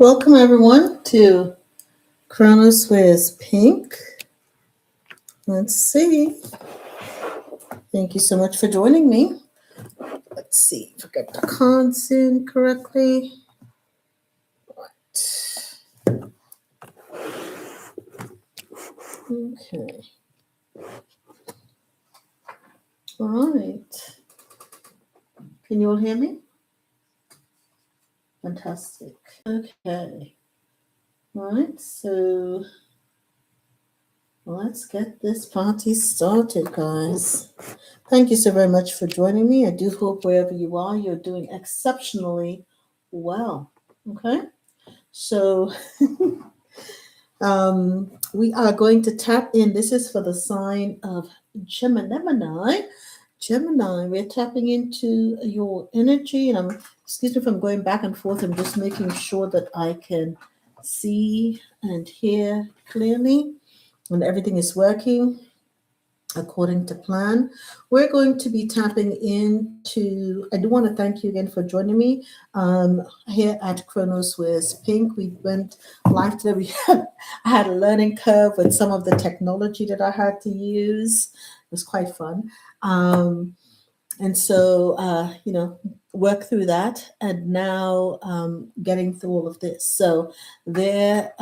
Welcome everyone to Kronos Wears Pink. Let's see. Thank you so much for joining me. Let's see if I got the cards in correctly. Okay. All right. Can you all hear me? Fantastic. Okay. All right. So let's get this party started, guys. Thank you so very much for joining me. I do hope wherever you are, you're doing exceptionally well. Okay. So we are going to tap in. This is for the sign of Gemini. Gemini, we're tapping into your energy. And excuse me if I'm going back and forth. I'm just making sure that I can see and hear clearly and everything is working according to plan. We're going to be tapping into, I do want to thank you again for joining me here at Kronos Wears Pink. We went live today. I had a learning curve with some of the technology that I had to use. It was quite fun. And so, work through that and now getting through all of this. So there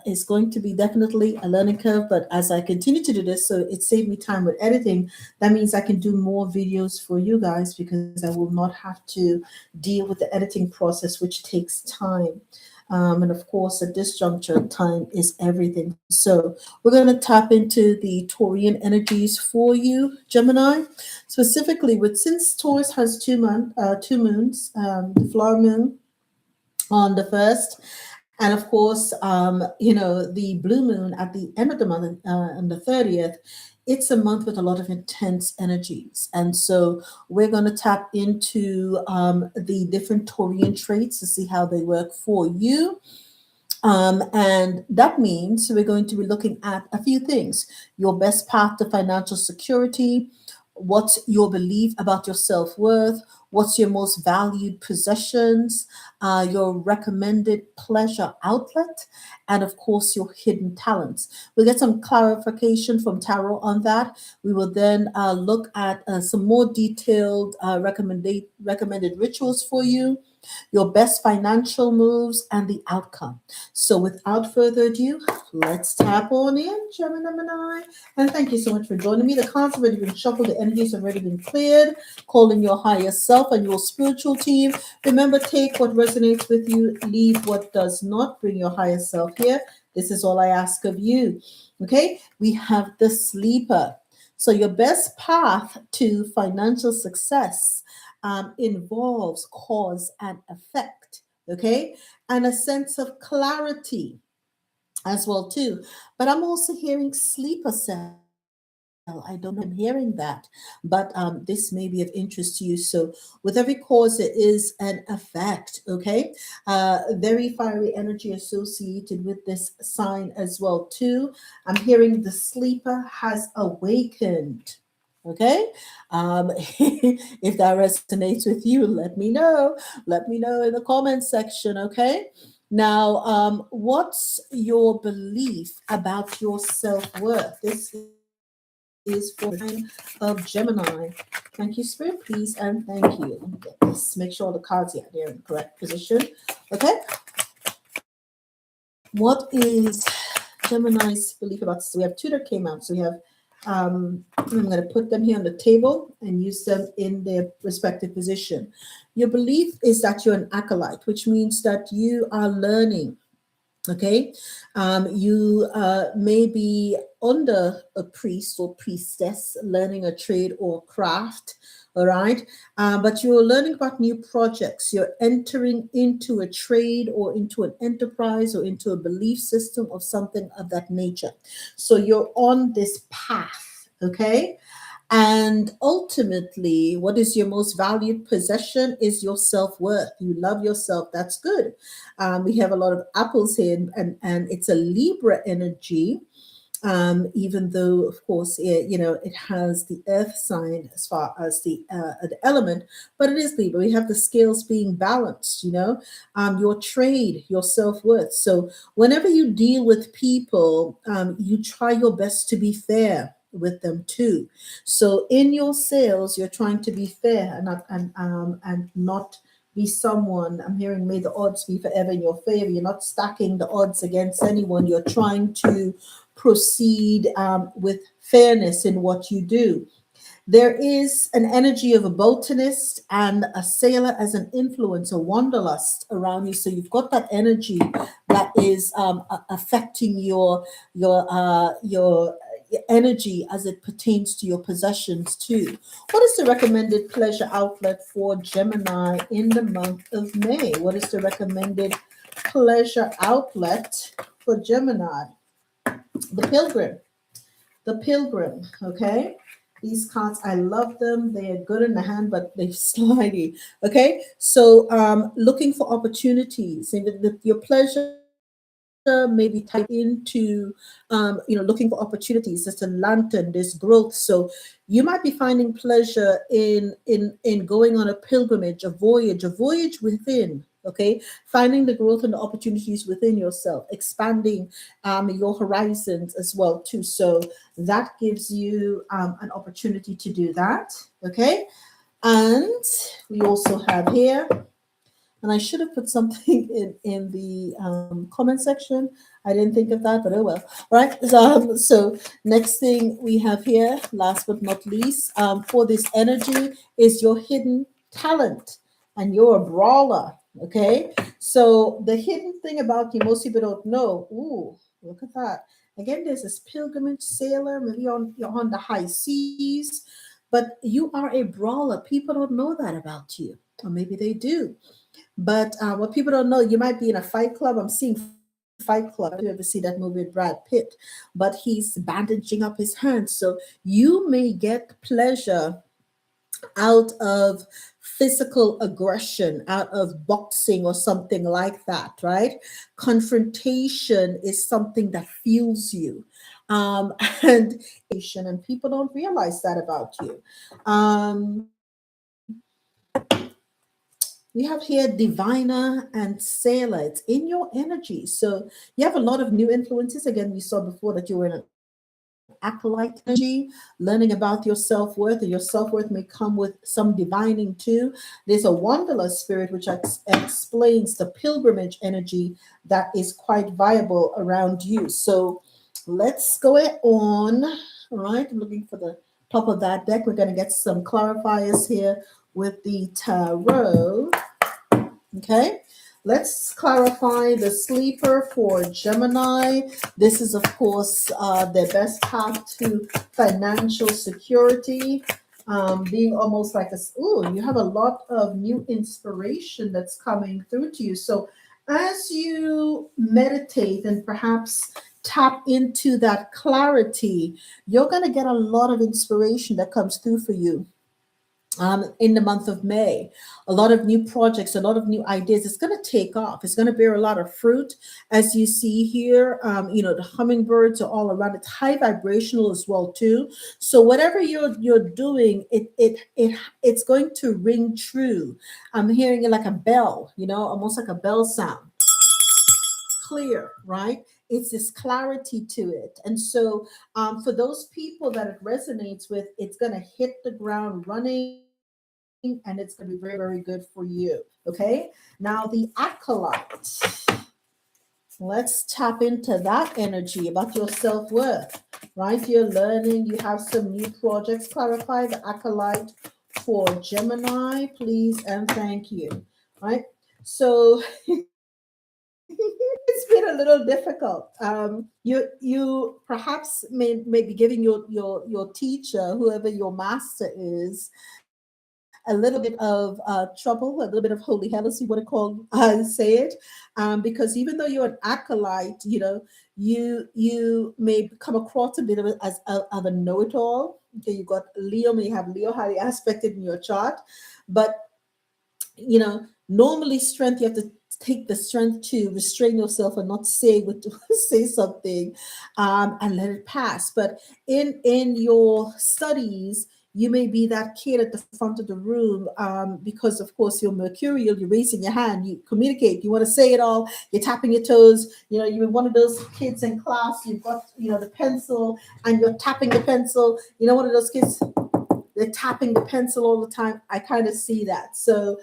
is going to be definitely a learning curve, but as I continue to do this, so it saved me time with editing. That means I can do more videos for you guys because I will not have to deal with the editing process, which takes time. And of course, at this juncture, time is everything. So we're going to tap into the Taurian energies for you, Gemini. Specifically, since Taurus has two moons, the flower moon on the first, and of course, the blue moon at the end of the month on the 30th. It's a month with a lot of intense energies. And so we're going to tap into the different Taurian traits to see how they work for you. And that means we're going to be looking at a few things: your best path to financial security, what's your belief about your self-worth, what's your most valued possessions, your recommended pleasure outlet, and of course your hidden talents. We'll get some clarification from tarot on that. We will then look at some more detailed recommended rituals for you, your best financial moves, and the outcome. So without further ado, let's tap on in, Gemini. And thank you so much for joining me. The cards have already been shuffled, the energies have already been cleared. Calling your higher self and your spiritual team. Remember, take what resonates with you, leave what does not. Bring your higher self here. This is all I ask of you. Okay, we have the sleeper. So your best path to financial success involves cause and effect, okay, and a sense of clarity as well too. But I'm also hearing sleeper cell. I don't know if I'm hearing that, but this may be of interest to you. So with every cause, there is an effect, okay? Very fiery energy associated with this sign as well too. I'm hearing the sleeper has awakened. Okay. If that resonates with you, let me know. Let me know in the comments section. Okay. Now, what's your belief about your self-worth? This is for the sign of Gemini. Thank you, Spirit, please, and thank you. Let me get this. Make sure all the cards are in the correct position. Okay. What is Gemini's belief about this? So we have two that came out. So we have I'm going to put them here on the table and use them in their respective position. Your belief is that you're an acolyte, which means that you are learning. Okay, you may be under a priest or priestess learning a trade or craft. All right, but you're learning about new projects. You're entering into a trade or into an enterprise or into a belief system of something of that nature. So you're on this path. Okay. And ultimately, what is your most valued possession is your self-worth. You love yourself. That's good. We have a lot of apples here, and it's a Libra energy. Even though, of course, it has the earth sign as far as the element, but it is Libra. We have the scales being balanced, your trade, your self worth. So whenever you deal with people, you try your best to be fair with them too. So in your sales, you're trying to be fair and not be someone. I'm hearing, may the odds be forever in your favor. You're not stacking the odds against anyone. You're trying to proceed with fairness in what you do. There is an energy of a botanist and a sailor as an influence, a wanderlust around you. So you've got that energy that is affecting your energy as it pertains to your possessions too. What is the recommended pleasure outlet for Gemini in the month of May? What is the recommended pleasure outlet for Gemini? The Pilgrim. The Pilgrim, okay? These cards, I love them. They are good in the hand, but they're slidey. Okay, so looking for opportunities. And your pleasure may be tied into, looking for opportunities. There's a lantern, there's growth. So you might be finding pleasure in going on a pilgrimage, a voyage within. Okay, finding the growth and the opportunities within yourself, expanding your horizons as well too. So that gives you an opportunity to do that. Okay, and we also have here, and I should have put something in the comment section. I didn't think of that, but oh well. All right. So next thing we have here, last but not least, for this energy is your hidden talent, and you're a brawler. Okay. So the hidden thing about you, most people don't know. Ooh, look at that. Again, there's this pilgrimage sailor, maybe you're on the high seas, but you are a brawler. People don't know that about you, or maybe they do. But what people don't know, you might be in a fight club. I'm seeing Fight Club. I don't know if you ever see that movie with Brad Pitt, but he's bandaging up his hands. So you may get pleasure out of physical aggression, out of boxing or something like that, right? Confrontation is something that fuels you. And people don't realize that about you. Um, we have here diviner and sailor. It's in your energy. So you have a lot of new influences. Again, we saw before that you were in an acolyte energy, learning about your self-worth, and your self-worth may come with some divining too. There's a wanderlust spirit, which explains the pilgrimage energy that is quite viable around you. So let's go on. All right, I'm looking for the top of that deck. We're going to get some clarifiers here with the tarot. Okay, let's clarify the sleeper for Gemini. This is, of course, their best path to financial security. Being almost like you have a lot of new inspiration that's coming through to you. So as you meditate and perhaps tap into that clarity, you're going to get a lot of inspiration that comes through for you in the month of May. A lot of new projects, a lot of new ideas. It's going to take off. It's going to bear a lot of fruit, as you see here. The hummingbirds are all around. It's high vibrational as well too. So whatever you're doing, it's going to ring true. I'm hearing it like a bell, almost like a bell sound. Clear, right? It's this clarity to it. And so for those people that it resonates with, it's going to hit the ground running, and it's going to be very, very good for you. Okay. Now, the acolyte. Let's tap into that energy about your self worth, right? You're learning, you have some new projects. Clarify the acolyte for Gemini, please, and thank you, right? So, it's been a little difficult. You perhaps may be giving your teacher, whoever your master is, a little bit of trouble, a little bit of holy hell, as you want to say it, because even though you're an acolyte, you may come across a bit of it as of a know-it-all. Okay, you got Leo, may have Leo highly aspected in your chart, but normally strength, you have to take the strength to restrain yourself and not say what say something, and let it pass. But in your studies, you may be that kid at the front of the room, because of course you're mercurial, you're raising your hand, you communicate, you want to say it all, you're tapping your toes, you're one of those kids in class, you've got the pencil and you're tapping the pencil, one of those kids, they're tapping the pencil all the time. I kind of see that. So,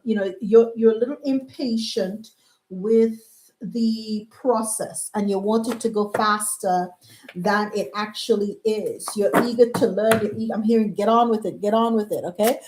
you're a little impatient with the process and you want it to go faster than it actually is. You're eager to learn. I'm hearing get on with it, get on with it. Okay.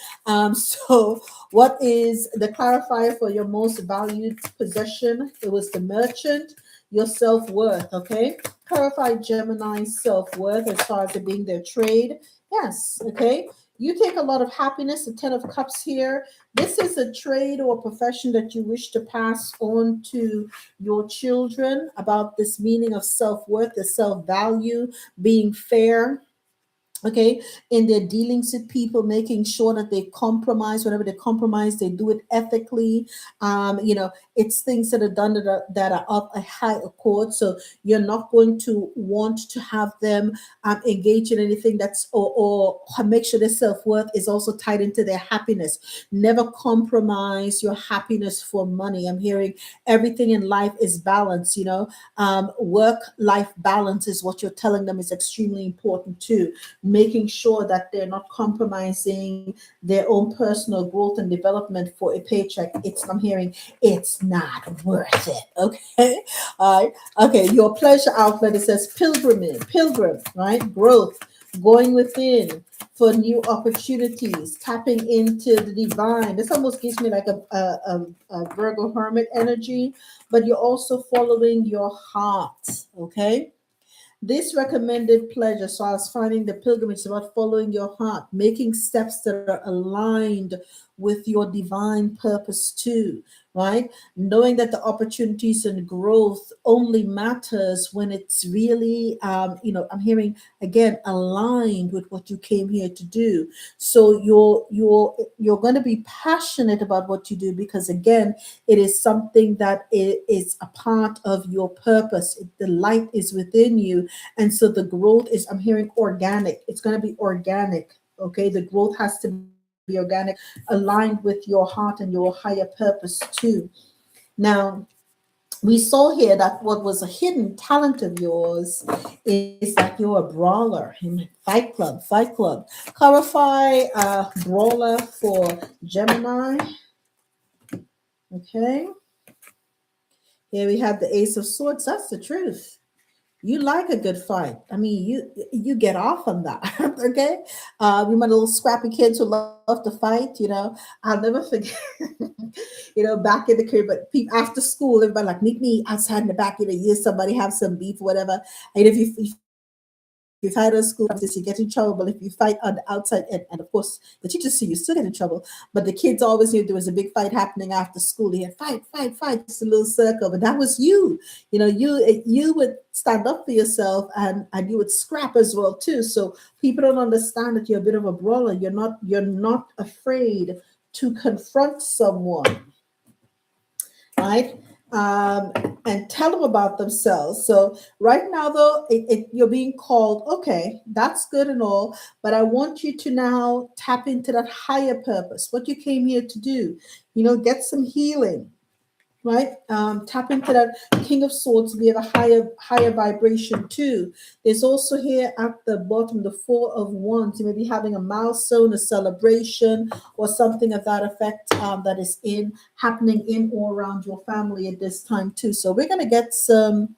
So what is the clarifier for your most valued possession? It was the merchant, your self-worth. Okay. Clarify Gemini's self-worth as far as it being their trade. Yes, okay. You take a lot of happiness, the Ten of Cups here. This is a trade or profession that you wish to pass on to your children about this meaning of self-worth, the self-value, being fair, okay, in their dealings with people, making sure that they compromise. Whenever they compromise, they do it ethically. It's things that are done that are up a high accord, so you're not going to want to have them engage in anything that's or make sure their self-worth is also tied into their happiness. Never compromise your happiness for money. I'm hearing everything in life is balance. Work-life balance is what you're telling them is extremely important too, making sure that they're not compromising their own personal growth and development for a paycheck. I'm hearing it's not worth it. Okay. All right. Okay. Your pleasure outlet, it says pilgrim, right? Growth, going within for new opportunities, tapping into the divine. This almost gives me like a Virgo hermit energy, but you're also following your heart. Okay. This recommended pleasure, so I was finding the pilgrimage is about following your heart, making steps that are aligned with your divine purpose too, right? Knowing that the opportunities and growth only matters when it's really, I'm hearing again aligned with what you came here to do. So you're going to be passionate about what you do because again, it is something that is a part of your purpose. The light is within you, and so the growth is, I'm hearing organic. It's going to be organic. Okay. The growth has to be organic, aligned with your heart and your higher purpose too. Now, we saw here that what was a hidden talent of yours is that you're a brawler. Fight Club. Clarify brawler for Gemini. Okay. Here we have the Ace of Swords. That's the truth. You like a good fight. I mean, you get off on that. Okay. We met little scrappy kids who love to fight. I'll never forget. Back in the crib, but after school, everybody like meet me outside in the back. Somebody have some beef, whatever. And if you fight at school, you get in trouble. But if you fight on the outside, and of course the teachers see you still get in trouble. But the kids always knew there was a big fight happening after school. They had fight, just a little circle. But that was you. You would stand up for yourself and you would scrap as well too. So people don't understand that you're a bit of a brawler. You're not afraid to confront someone, right? And tell them about themselves. So right now, though, you're being called. Okay, that's good and all, but I want you to now tap into that higher purpose. What you came here to do. Get some healing. Right, tap into that King of Swords. We have a higher vibration too. There's also here at the bottom the Four of Wands. You may be having a milestone, a celebration, or something of that effect that is happening in or around your family at this time too. So we're gonna get some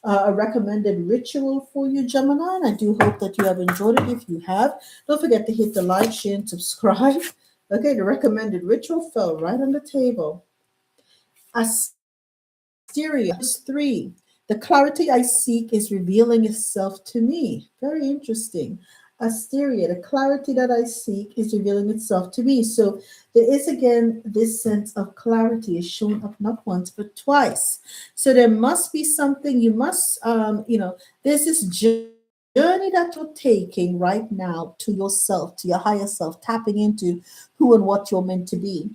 a recommended ritual for you, Gemini. And I do hope that you have enjoyed it. If you have, don't forget to hit the like, share, and subscribe. Okay, the recommended ritual fell right on the table. Asteria is 3. The clarity I seek is revealing itself to me. Very interesting. Asteria, the clarity that I seek is revealing itself to me. So there is again this sense of clarity is shown up not once but twice. So there must be something you must, there's this journey that you're taking right now to yourself, to your higher self, tapping into who and what you're meant to be.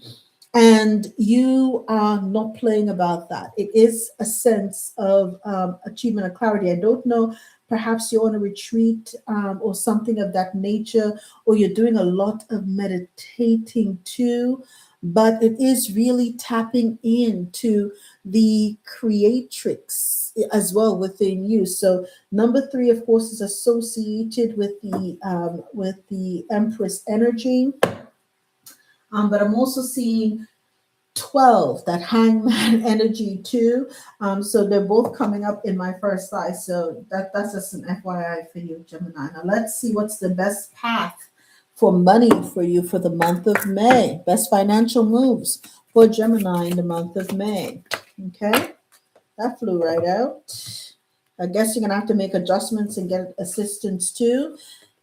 And you are not playing about that. It is a sense of achievement of clarity. I don't know, perhaps you're on a retreat or something of that nature, or you're doing a lot of meditating too, but it is really tapping into the creatrix as well within you. So number three, of course, is associated with the Empress energy. But I'm also seeing 12, that hangman energy too. So they're both coming up in my first eye. So that's just an FYI for you, Gemini. Now let's see what's the best path for money for you for the month of May. Best financial moves for Gemini in the month of May. Okay, that flew right out. I guess you're gonna have to make adjustments and get assistance too.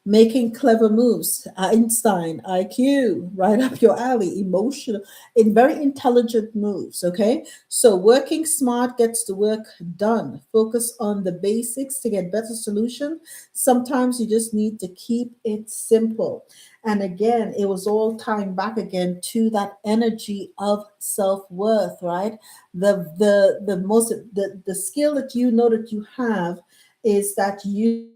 Making clever moves, Einstein, IQ, right up your alley, emotional, in very intelligent moves. Okay. So working smart gets the work done. Focus on the basics to get better solution. Sometimes you just need to keep it simple. And again, it was all tying back again to that energy of self-worth, right? The most the skill that you know that you have is that you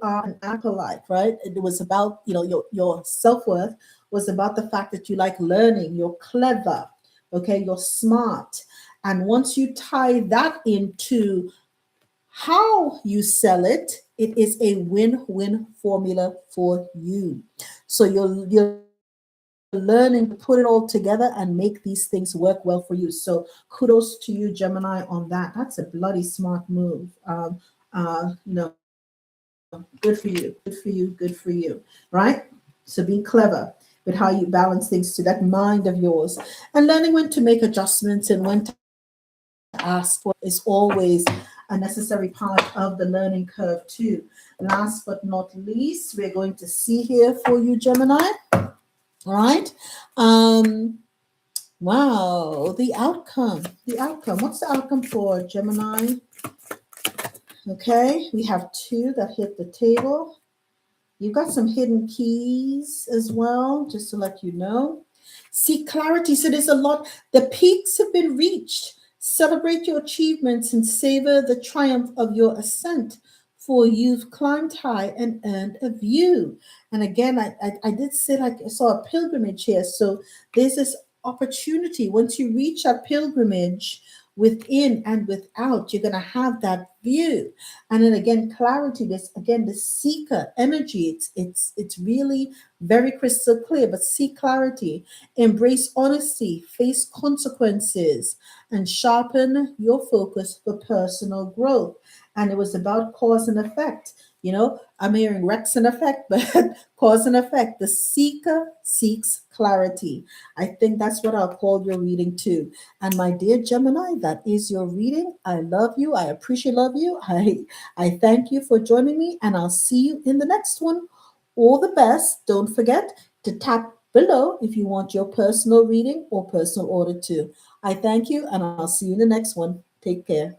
are an acolyte, right? It was about, your self-worth was about the fact that you like learning, you're clever, okay, you're smart. And once you tie that into how you sell it, it is a win-win formula for you. So you're learning to put it all together and make these things work well for you. So kudos to you, Gemini, on that. That's a bloody smart move. Good for you, good for you, good for you, right? So being clever with how you balance things to that mind of yours, and learning when to make adjustments and when to ask for help is always a necessary part of the learning curve too. Last but not least, we're going to see here for you, Gemini. All right. Um, wow, the outcome. What's the outcome for Gemini? Okay, we have two that hit the table. You've got some hidden keys as well, just to let you know. Seek clarity. So there's a lot. The peaks have been reached. Celebrate your achievements and savor the triumph of your ascent. For you've climbed high and earned a view. And again, I did say, like, I saw a pilgrimage here. So there's this opportunity. Once you reach a pilgrimage within and without, you're going to have that view. And then again, clarity, this again, the seeker energy, it's really very crystal clear. But seek clarity, embrace honesty, face consequences, and sharpen your focus for personal growth. And it was about cause and effect. I'm hearing Rex and effect, but cause and effect. The seeker seeks clarity. I think that's what I'll call your reading too. And my dear Gemini, that is your reading. I love you. I appreciate love you. I thank you for joining me, and I'll see you in the next one. All the best. Don't forget to tap below if you want your personal reading or personal order too. I thank you, and I'll see you in the next one. Take care.